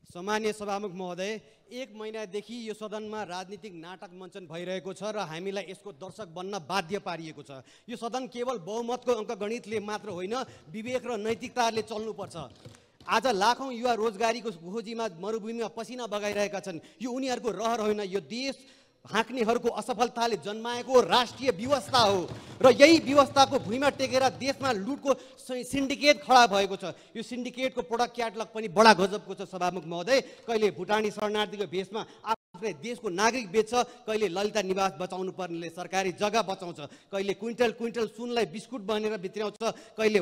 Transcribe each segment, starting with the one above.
सम्माननीय सभामुख महोदय, 1 महिनादेखि यो सदनमा राजनीतिक नाटक मञ्चन भइरहेको छ र हामीलाई यसको दर्शक बन्न बाध्य पारिएको छ। यो सदन केवल बहुमतको अङ्कगणितले मात्र होइन, विवेक र नैतिकताले चल्नुपर्छ। आज लाखौं युवा रोजगारीको खोजीमा मरुभूमिमा पसिना बगाइरहेका छन्। यो उनीहरूको रहर होइन, यो देश हाँक्नेहरूको असफलताले जन्माएको राष्ट्रिय व्यवस्था हो र यही व्यवस्थाको भुइँमा टेकेर देशमा लुटको सिन्डिकेट खडा भएको छ। यो सिन्डिकेटको प्रोडक्ट क्याटलग पनि बडा गजबको छ सभामुख महोदय। कहिले भुटानी शरणार्थीको भेषमा आफ्नै देशको नागरिक बेच्छ, कहिले ललिता निवास बचाउनु पर्नेले सरकारी जग्गा बचाउँछ, कहिले क्विन्टल क्विन्टल सुनलाई बिस्कुट बनेर भित्राउँछ, कहिले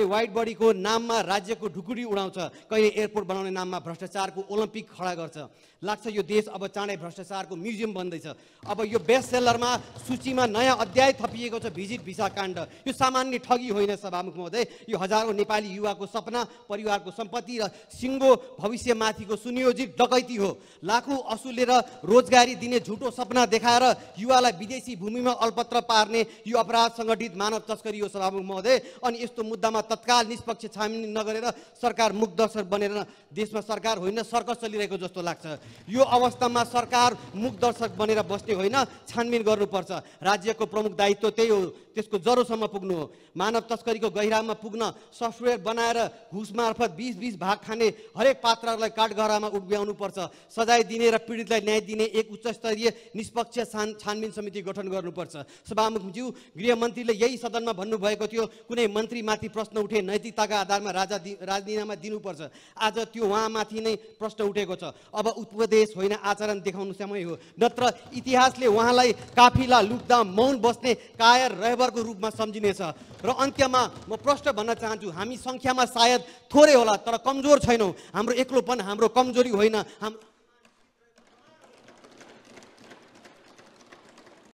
वाइट बडीको नाममा राज्यको ढुकुरी उडाउँछ, कहिले एयरपोर्ट बनाउने नाममा भ्रष्टाचारको ओलम्पिक खडा गर्छ। लाग्छ यो देश अब चाँडै भ्रष्टाचारको म्युजियम बन्दैछ। अब यो बेस्ट सेलरमा सूचीमा नयाँ अध्याय थपिएको छ, भिजिट भिसा काण्ड। यो सामान्य ठगी होइन सभामुख महोदय, यो हजारौं नेपाली युवाको सपना, परिवारको सम्पत्ति र सिङ्गो भविष्यमाथिको सुनियोजित डकैती हो। लाखौं असुलेर रोजगारी दिने झुटो सपना देखाएर युवालाई विदेशी भूमिमा अल्पत्र पार्ने यो अपराध सङ्गठित मानव तस्करी हो सभामुख महोदय। अनि यस्तो मुद्दामा तत्काल निष्पक्ष छानबिन नगरेर सरकार मुखदर्शक बनेर देशमा सरकार होइन सर्कस चलिरहेको जस्तो लाग्छ। यो अवस्थामा सरकार मुखदर्शक बनेर बस्ने होइन, छानबिन गर्नुपर्छ। राज्यको प्रमुख दायित्व त्यही हो, त्यसको जरोसम्म पुग्नु हो। मानव तस्करीको गहिरामा पुग्न सफ्टवेयर बनाएर घुस मार्फत 20-20 भाग खाने हरेक पात्रहरूलाई काठगहरामा उभ्याउनु पर्छ। सजाय दिने र पीडितलाई न्याय दिने एक उच्चस्तरीय निष्पक्ष छानबिन समिति गठन गर्नुपर्छ। सभामुखज्यू, गृहमन्त्रीले यही सदनमा भन्नुभएको थियो, कुनै मन्त्रीमाथि प्रश्न उठे नैतिकताका आधारमा राजीनामा दिनुपर्छ। आज त्यो उहाँमाथि नै प्रश्न उठेको छ। अब उपदेश होइन, आचरण देखाउनु समय हो, नत्र इतिहासले उहाँलाई काफिला लुट्दा मौन बस्ने कायर रहबरको रूपमा सम्झिनेछ। र अन्त्यमा म प्रश्न भन्न चाहन्छु, हामी सङ्ख्यामा सायद थोरै होला, तर कमजोर छैनौँ। हाम्रो एक्लोपन हाम्रो कमजोरी होइन।